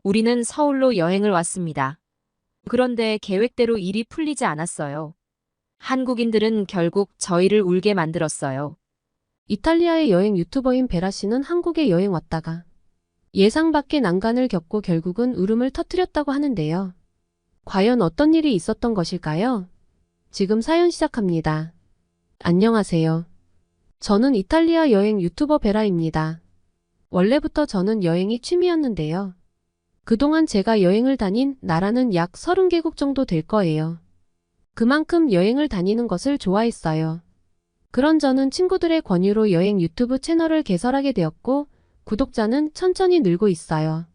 우리는 서울로 여행을 왔습니다. 그런데 계획대로 일이 풀리지 않았어요. 한국인들은 결국 저희를 울게 만들었어요. 이탈리아의 여행 유튜버인 베라 씨는 한국에 여행 왔다가 예상 밖의 난관을 겪고 결국은 울음을 터뜨렸다고 하는데요. 과연 어떤 일이 있었던 것일까요? 지금 사연 시작합니다. 안녕하세요. 저는 이탈리아 여행 유튜버 베라입니다. 원래부터 저는 여행이 취미였는데요. 그동안 제가 여행을 다닌 나라는 약 30개국 정도 될 거예요. 그만큼 여행을 다니는 것을 좋아했어요. 그런 저는 친구들의 권유로 여행 유튜브 채널을 개설하게 되었고 구독자는 천천히 늘고 있어요.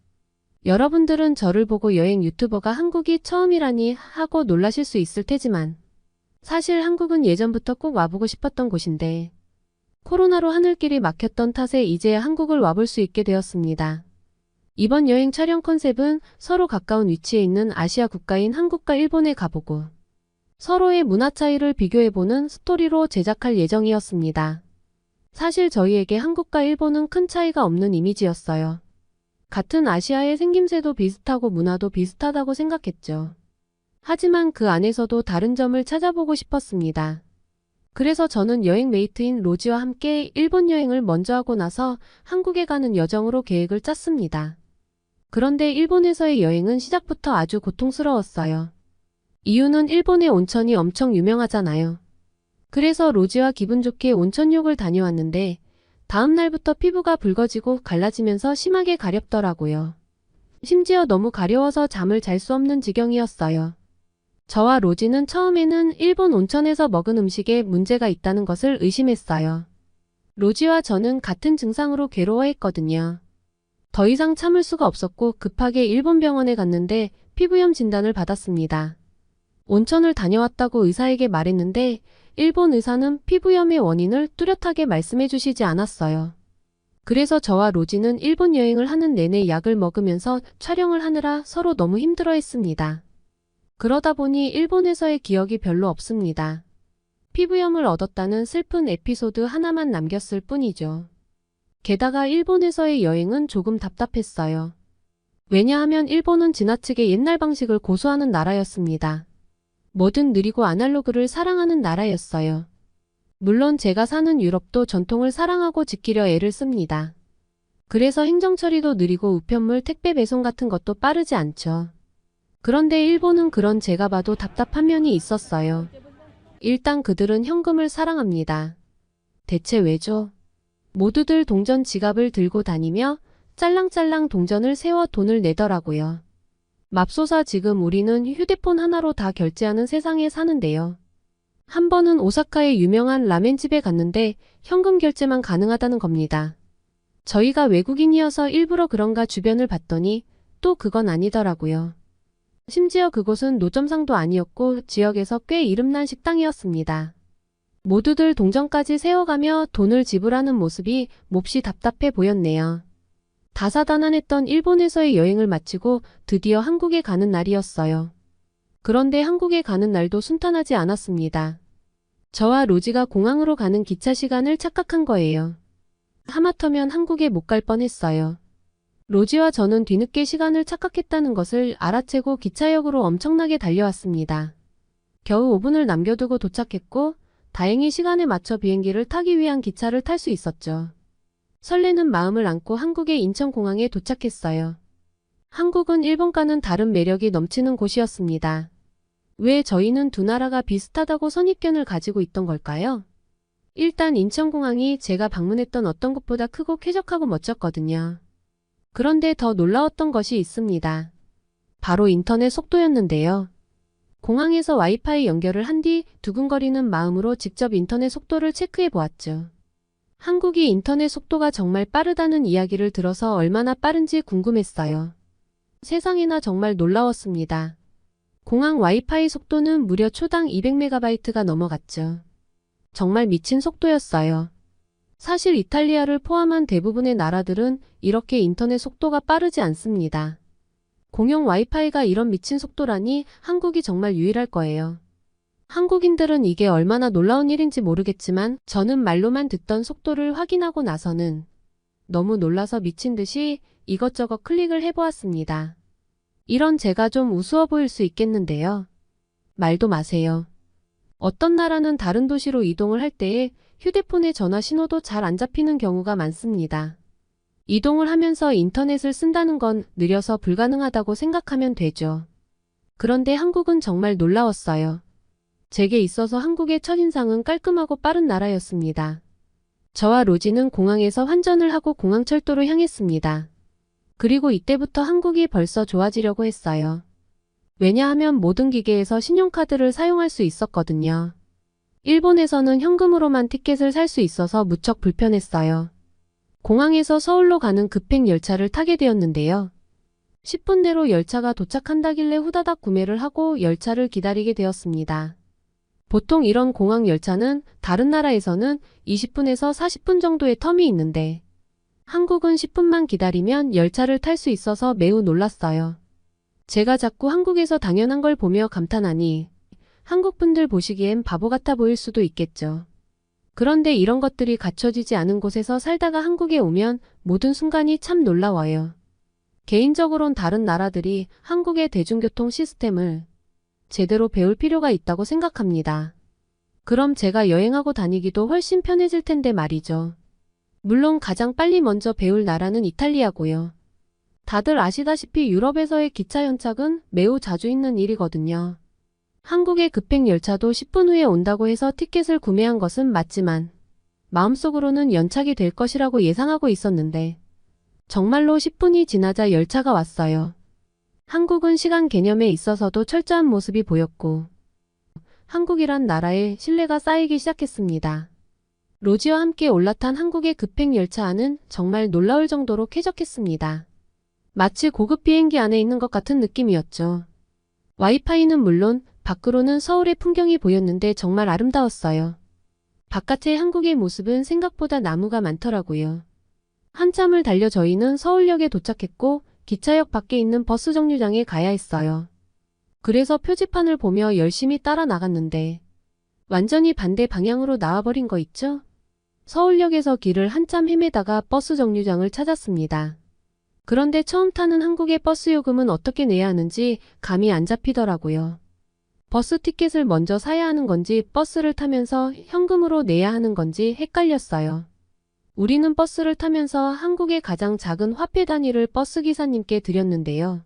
여러분들은 저를 보고 여행 유튜버가 한국이 처음이라니 하고 놀라실 수 있을 테지만 사실 한국은 예전부터 꼭 와보고 싶었던 곳인데 코로나로 하늘길이 막혔던 탓에 이제야 한국을 와볼 수 있게 되었습니다. 이번 여행 촬영 컨셉은 서로 가까운 위치에 있는 아시아 국가인 한국과 일본에 가보고 서로의 문화 차이를 비교해보는 스토리로 제작할 예정이었습니다. 사실 저희에게 한국과 일본은 큰 차이가 없는 이미지였어요. 같은 아시아의 생김새도 비슷하고 문화도 비슷하다고 생각했죠. 하지만 그 안에서도 다른 점을 찾아보고 싶었습니다. 그래서 저는 여행 메이트인 로지와 함께 일본 여행을 먼저 하고 나서 한국에 가는 여정으로 계획을 짰습니다. 그런데 일본에서의 여행은 시작부터 아주 고통스러웠어요. 이유는 일본의 온천이 엄청 유명하잖아요. 그래서 로지와 기분 좋게 온천욕을 다녀왔는데 다음 날부터 피부가 붉어지고 갈라지면서 심하게 가렵더라고요. 심지어 너무 가려워서 잠을 잘 수 없는 지경이었어요. 저와 로지는 처음에는 일본 온천에서 먹은 음식에 문제가 있다는 것을 의심했어요. 로지와 저는 같은 증상으로 괴로워했거든요. 더 이상 참을 수가 없었고 급하게 일본 병원에 갔는데 피부염 진단을 받았습니다. 온천을 다녀왔다고 의사에게 말했는데 일본 의사는 피부염의 원인을 뚜렷하게 말씀해 주시지 않았어요. 그래서 저와 로지는 일본 여행을 하는 내내 약을 먹으면서 촬영을 하느라 서로 너무 힘들어했습니다. 그러다 보니 일본에서의 기억이 별로 없습니다. 피부염을 얻었다는 슬픈 에피소드 하나만 남겼을 뿐이죠. 게다가 일본에서의 여행은 조금 답답했어요. 왜냐하면 일본은 지나치게 옛날 방식을 고수하는 나라였습니다. 뭐든 느리고 아날로그를 사랑하는 나라였어요. 물론 제가 사는 유럽도 전통을 사랑하고 지키려 애를 씁니다. 그래서 행정 처리도 느리고 우편물 택배 배송 같은 것도 빠르지 않죠. 그런데 일본은 그런 제가 봐도 답답한 면이 있었어요. 일단 그들은 현금을 사랑합니다. 대체 왜죠? 모두들 동전 지갑을 들고 다니며 짤랑짤랑 동전을 세워 돈을 내더라고요. 맙소사 지금 우리는 휴대폰 하나로 다 결제하는 세상에 사는데요. 한 번은 오사카의 유명한 라멘집에 갔는데 현금 결제만 가능하다는 겁니다. 저희가 외국인이어서 일부러 그런가 주변을 봤더니 또 그건 아니더라고요. 심지어 그곳은 노점상도 아니었고 지역에서 꽤 이름난 식당이었습니다. 모두들 동전까지 세워가며 돈을 지불하는 모습이 몹시 답답해 보였네요. 다사다난했던 일본에서의 여행을 마치고 드디어 한국에 가는 날이었어요. 그런데 한국에 가는 날도 순탄하지 않았습니다. 저와 로지가 공항으로 가는 기차 시간을 착각한 거예요. 하마터면 한국에 못 갈 뻔했어요. 로지와 저는 뒤늦게 시간을 착각했다는 것을 알아채고 기차역으로 엄청나게 달려왔습니다. 겨우 5분을 남겨두고 도착했고 다행히 시간에 맞춰 비행기를 타기 위한 기차를 탈 수 있었죠. 설레는 마음을 안고 한국의 인천공항에 도착했어요. 한국은 일본과는 다른 매력이 넘치는 곳이었습니다. 왜 저희는 두 나라가 비슷하다고 선입견을 가지고 있던 걸까요? 일단 인천공항이 제가 방문했던 어떤 곳보다 크고 쾌적하고 멋졌거든요. 그런데 더 놀라웠던 것이 있습니다. 바로 인터넷 속도였는데요. 공항에서 와이파이 연결을 한 뒤 두근거리는 마음으로 직접 인터넷 속도를 체크해 보았죠. 한국이 인터넷 속도가 정말 빠르다는 이야기를 들어서 얼마나 빠른지 궁금했어요. 세상에나 정말 놀라웠습니다. 공항 와이파이 속도는 무려 초당 200MB가 넘어갔죠. 정말 미친 속도였어요. 사실 이탈리아를 포함한 대부분의 나라들은 이렇게 인터넷 속도가 빠르지 않습니다. 공용 와이파이가 이런 미친 속도라니 한국이 정말 유일할 거예요. 한국인들은 이게 얼마나 놀라운 일인지 모르겠지만 저는 말로만 듣던 속도를 확인하고 나서는 너무 놀라서 미친 듯이 이것저것 클릭을 해보았습니다. 이런 제가 좀 우스워 보일 수 있겠는데요. 말도 마세요. 어떤 나라는 다른 도시로 이동을 할 때에 휴대폰의 전화 신호도 잘 안 잡히는 경우가 많습니다. 이동을 하면서 인터넷을 쓴다는 건 느려서 불가능하다고 생각하면 되죠. 그런데 한국은 정말 놀라웠어요. 제게 있어서 한국의 첫인상은 깔끔하고 빠른 나라였습니다. 저와 로지는 공항에서 환전을 하고 공항철도로 향했습니다. 그리고 이때부터 한국이 벌써 좋아지려고 했어요. 왜냐하면 모든 기계에서 신용카드를 사용할 수 있었거든요. 일본에서는 현금으로만 티켓을 살 수 있어서 무척 불편했어요. 공항에서 서울로 가는 급행 열차를 타게 되었는데요. 10분 내로 열차가 도착한다길래 후다닥 구매를 하고 열차를 기다리게 되었습니다. 보통 이런 공항 열차는 다른 나라에서는 20분에서 40분 정도의 텀이 있는데 한국은 10분만 기다리면 열차를 탈 수 있어서 매우 놀랐어요. 제가 자꾸 한국에서 당연한 걸 보며 감탄하니 한국 분들 보시기엔 바보 같아 보일 수도 있겠죠. 그런데 이런 것들이 갖춰지지 않은 곳에서 살다가 한국에 오면 모든 순간이 참 놀라워요. 개인적으론 다른 나라들이 한국의 대중교통 시스템을 제대로 배울 필요가 있다고 생각합니다. 그럼 제가 여행하고 다니기도 훨씬 편해질 텐데 말이죠. 물론 가장 빨리 먼저 배울 나라는 이탈리아고요. 다들 아시다시피 유럽에서의 기차 연착은 매우 자주 있는 일이거든요. 한국의 급행 열차도 10분 후에 온다고 해서 티켓을 구매한 것은 맞지만 마음속으로는 연착이 될 것이라고 예상하고 있었는데 정말로 10분이 지나자 열차가 왔어요. 한국은 시간 개념에 있어서도 철저한 모습이 보였고 한국이란 나라에 신뢰가 쌓이기 시작했습니다. 로지와 함께 올라탄 한국의 급행 열차 안은 정말 놀라울 정도로 쾌적했습니다. 마치 고급 비행기 안에 있는 것 같은 느낌이었죠. 와이파이는 물론 밖으로는 서울의 풍경이 보였는데 정말 아름다웠어요. 바깥의 한국의 모습은 생각보다 나무가 많더라고요. 한참을 달려 저희는 서울역에 도착했고 기차역 밖에 있는 버스 정류장에 가야 했어요. 그래서 표지판을 보며 열심히 따라 나갔는데 완전히 반대 방향으로 나와버린 거 있죠? 서울역에서 길을 한참 헤매다가 버스 정류장을 찾았습니다. 그런데 처음 타는 한국의 버스 요금은 어떻게 내야 하는지 감이 안 잡히더라고요. 버스 티켓을 먼저 사야 하는 건지 버스를 타면서 현금으로 내야 하는 건지 헷갈렸어요. 우리는 버스를 타면서 한국의 가장 작은 화폐 단위를 버스 기사님께 드렸는데요.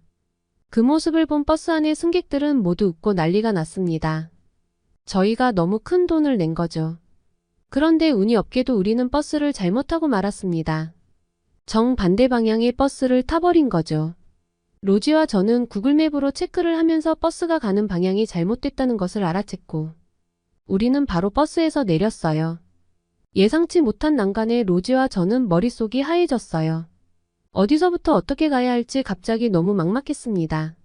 그 모습을 본 버스 안의 승객들은 모두 웃고 난리가 났습니다. 저희가 너무 큰 돈을 낸 거죠. 그런데 운이 없게도 우리는 버스를 잘못 타고 말았습니다. 정반대 방향의 버스를 타버린 거죠. 로지와 저는 구글맵으로 체크를 하면서 버스가 가는 방향이 잘못됐다는 것을 알아챘고 우리는 바로 버스에서 내렸어요. 예상치 못한 난간에 로지와 저는 머릿속이 하얘졌어요. 어디서부터 어떻게 가야 할지 갑자기 너무 막막했습니다.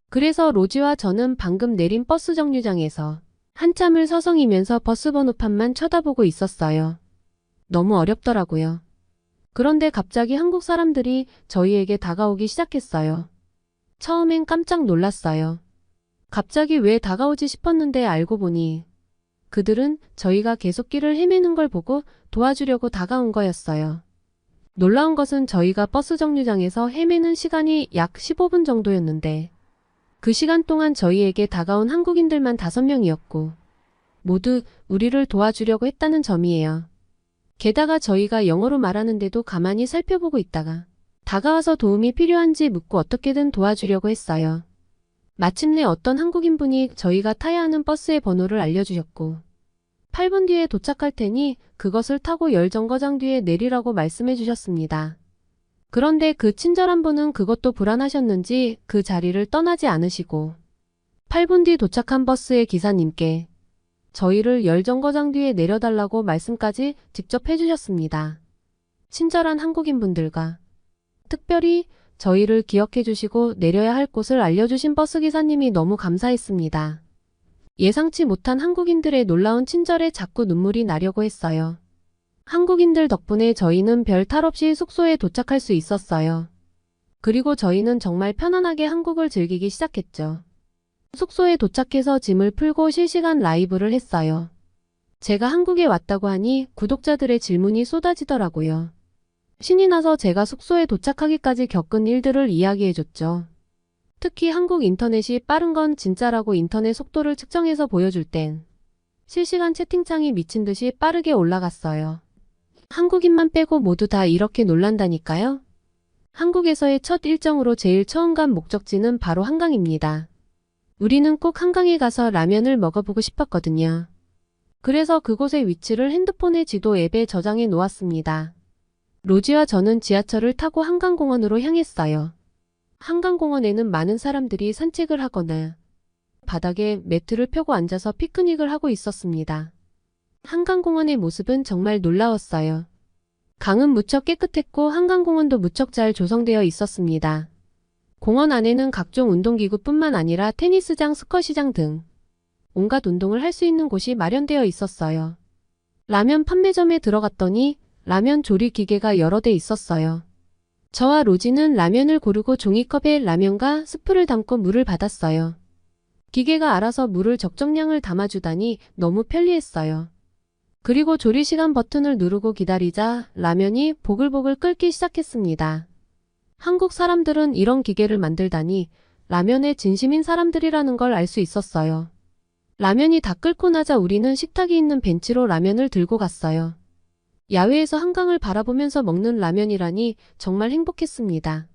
그래서 로지와 저는 방금 내린 버스 정류장에서 한참을 서성이면서 버스 번호판만 쳐다보고 있었어요. 너무 어렵더라고요. 그런데 갑자기 한국 사람들이 저희에게 다가오기 시작했어요. 처음엔 깜짝 놀랐어요. 갑자기 왜 다가오지 싶었는데 알고 보니 그들은 저희가 계속 길을 헤매는 걸 보고 도와주려고 다가온 거였어요. 놀라운 것은 저희가 버스 정류장에서 헤매는 시간이 약 15분 정도였는데 그 시간 동안 저희에게 다가온 한국인들만 5명이었고 모두 우리를 도와주려고 했다는 점이에요. 게다가 저희가 영어로 말하는데도 가만히 살펴보고 있다가 다가와서 도움이 필요한지 묻고 어떻게든 도와주려고 했어요. 마침내 어떤 한국인분이 저희가 타야 하는 버스의 번호를 알려주셨고 8분 뒤에 도착할 테니 그것을 타고 열 정거장 뒤에 내리라고 말씀해 주셨습니다. 그런데 그 친절한 분은 그것도 불안하셨는지 그 자리를 떠나지 않으시고 8분 뒤 도착한 버스의 기사님께 저희를 열 정거장 뒤에 내려달라고 말씀까지 직접 해주셨습니다. 친절한 한국인분들과 특별히 저희를 기억해 주시고 내려야 할 곳을 알려주신 버스기사님이 너무 감사했습니다. 예상치 못한 한국인들의 놀라운 친절에 자꾸 눈물이 나려고 했어요. 한국인들 덕분에 저희는 별 탈 없이 숙소에 도착할 수 있었어요. 그리고 저희는 정말 편안하게 한국을 즐기기 시작했죠. 숙소에 도착해서 짐을 풀고 실시간 라이브를 했어요. 제가 한국에 왔다고 하니 구독자들의 질문이 특히 한국 인터넷이 빠른 건 진짜라고 인터넷 속도를 측정해서 보여줄 땐 실시간 채팅창이 미친 듯이 빠르게 올라갔어요. 한국인만 빼고 모두 다 이렇게 놀란다니까요. 한국에서의 첫 일정으로 제일 처음 간 목적지는 바로 한강입니다. 우리는 꼭 한강에 가서 라면을 먹어보고 싶었거든요. 그래서 그곳의 위치를 핸드폰의 지도 앱에 저장해 놓았습니다. 로지와 저는 지하철을 타고 한강공원으로 향했어요. 한강공원에는 많은 사람들이 산책을 하거나 바닥에 매트를 펴고 앉아서 피크닉을 하고 있었습니다. 한강공원의 모습은 정말 놀라웠어요. 강은 무척 깨끗했고 한강공원도 무척 잘 조성되어 있었습니다. 공원 안에는 각종 운동기구뿐만 아니라 테니스장, 스쿼시장 등 온갖 운동을 할 수 있는 곳이 마련되어 있었어요. 라면 판매점에 들어갔더니 라면 조리 기계가 여러 대 있었어요. 저와 로지는 라면을 고르고 종이컵에 라면과 스프를 담고 물을 받았어요. 기계가 알아서 물을 적정량을 담아주다니 너무 편리했어요. 그리고 조리 시간 버튼을 누르고 기다리자 라면이 보글보글 끓기 시작했습니다. 한국 사람들은 이런 기계를 만들다니 라면에 진심인 사람들이라는 걸 알 수 있었어요. 라면이 다 끓고 나자 우리는 식탁이 있는 벤치로 라면을 들고 갔어요. 야외에서 한강을 바라보면서 먹는 라면이라니 정말 행복했습니다.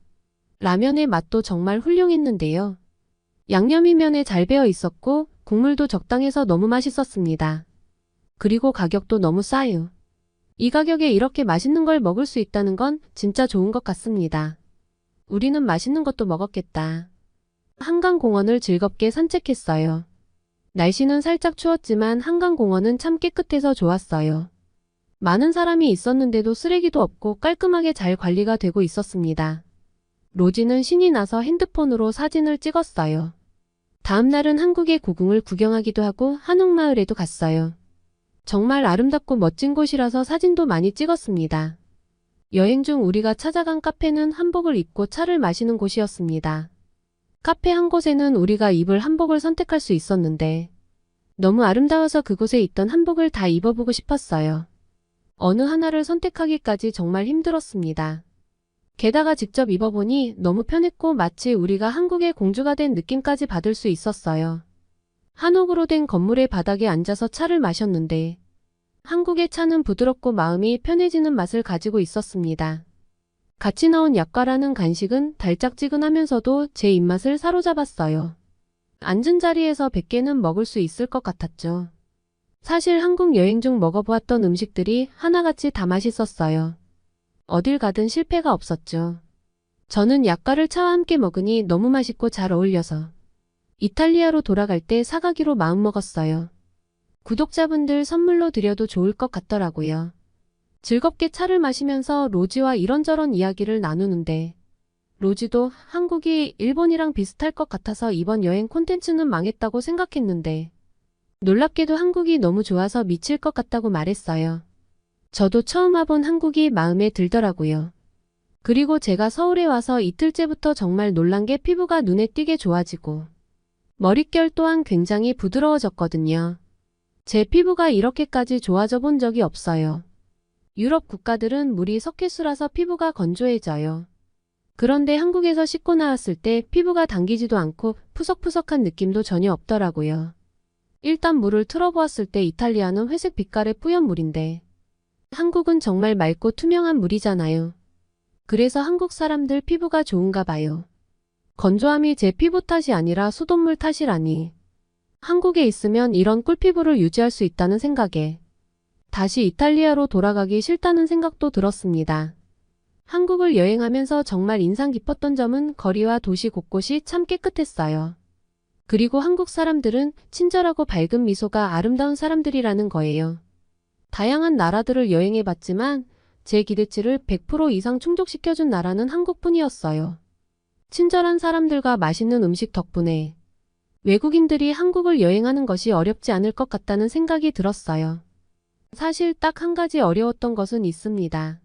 라면의 맛도 정말 훌륭했는데요. 양념이 면에 잘 배어 있었고 국물도 적당해서 너무 맛있었습니다. 그리고 가격도 너무 싸요. 이 가격에 이렇게 맛있는 걸 먹을 수 있다는 건 진짜 좋은 것 같습니다. 우리는 맛있는 것도 먹었겠다. 한강공원을 즐겁게 산책했어요. 날씨는 살짝 추웠지만 한강공원은 참 깨끗해서 좋았어요. 많은 사람이 있었는데도 쓰레기도 없고 깔끔하게 잘 관리가 되고 있었습니다. 로지는 신이 나서 핸드폰으로 사진을 찍었어요. 다음 날은 한국의 고궁을 구경하기도 하고 한옥마을에도 갔어요. 정말 아름답고 멋진 곳이라서 사진도 많이 찍었습니다. 여행 중 우리가 찾아간 카페는 한복을 입고 차를 마시는 곳이었습니다. 카페 한 곳에는 우리가 입을 한복을 선택할 수 있었는데 너무 아름다워서 그곳에 있던 한복을 다 입어보고 싶었어요. 어느 하나를 선택하기까지 정말 힘들었습니다. 게다가 직접 입어보니 너무 편했고 마치 우리가 한국의 공주가 된 느낌까지 받을 수 있었어요. 한옥으로 된 건물의 바닥에 앉아서 차를 마셨는데 한국의 차는 부드럽고 마음이 편해지는 맛을 가지고 있었습니다. 같이 나온 약과라는 간식은 달짝지근하면서도 제 입맛을 사로잡았어요. 앉은 자리에서 100개는 먹을 수 있을 것 같았죠. 사실 한국 여행 중 먹어보았던 음식들이 하나같이 다 맛있었어요. 어딜 가든 실패가 없었죠. 저는 약과를 차와 함께 먹으니 너무 맛있고 잘 어울려서 이탈리아로 돌아갈 때 사가기로 마음먹었어요. 구독자분들 선물로 드려도 좋을 것 같더라고요. 즐겁게 차를 마시면서 로지와 이런저런 이야기를 나누는데 로지도 한국이 일본이랑 비슷할 것 같아서 이번 여행 콘텐츠는 망했다고 생각했는데 놀랍게도 한국이 너무 좋아서 미칠 것 같다고 말했어요. 저도 처음 와본 한국이 마음에 들더라고요. 그리고 제가 서울에 와서 이틀째부터 정말 놀란 게 피부가 눈에 띄게 좋아지고 머릿결 또한 굉장히 부드러워졌거든요. 제 피부가 이렇게까지 좋아져 본 적이 없어요. 유럽 국가들은 물이 석회수라서 피부가 건조해져요. 그런데 한국에서 씻고 나왔을 때 피부가 당기지도 않고 푸석푸석한 느낌도 전혀 없더라고요. 일단 물을 틀어보았을 때 이탈리아는 회색 빛깔의 뿌연 물인데 한국은 정말 맑고 투명한 물이잖아요. 그래서 한국 사람들 피부가 좋은가 봐요. 건조함이 제 피부 탓이 아니라 수돗물 탓이라니. 한국에 있으면 이런 꿀피부를 유지할 수 있다는 생각에 다시 이탈리아로 돌아가기 싫다는 생각도 들었습니다. 한국을 여행하면서 정말 인상 깊었던 점은 거리와 도시 곳곳이 참 깨끗했어요. 그리고 한국 사람들은 친절하고 밝은 미소가 아름다운 사람들이라는 거예요. 다양한 나라들을 여행해봤지만 제 기대치를 100% 이상 충족시켜준 나라는 한국뿐이었어요. 친절한 사람들과 맛있는 음식 덕분에 외국인들이 한국을 여행하는 것이 어렵지 않을 것 같다는 생각이 들었어요. 사실 딱 한 가지 어려웠던 것은 있습니다.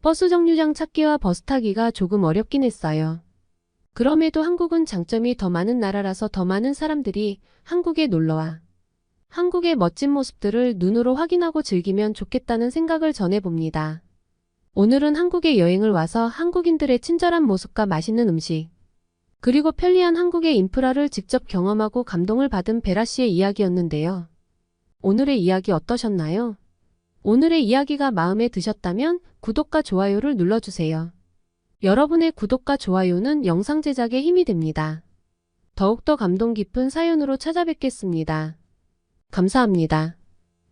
버스 정류장 찾기와 버스 타기가 조금 어렵긴 했어요. 그럼에도 한국은 장점이 더 많은 나라라서 더 많은 사람들이 한국에 놀러와 한국의 멋진 모습들을 눈으로 확인하고 즐기면 좋겠다는 생각을 전해봅니다. 오늘은 한국에 여행을 와서 한국인들의 친절한 모습과 맛있는 음식, 그리고 편리한 한국의 인프라를 직접 경험하고 감동을 받은 베라 씨의 이야기였는데요. 오늘의 이야기 어떠셨나요? 오늘의 이야기가 마음에 드셨다면 구독과 좋아요를 눌러주세요. 여러분의 구독과 좋아요는 영상 제작에 힘이 됩니다. 더욱더 감동 깊은 사연으로 찾아뵙겠습니다. 감사합니다.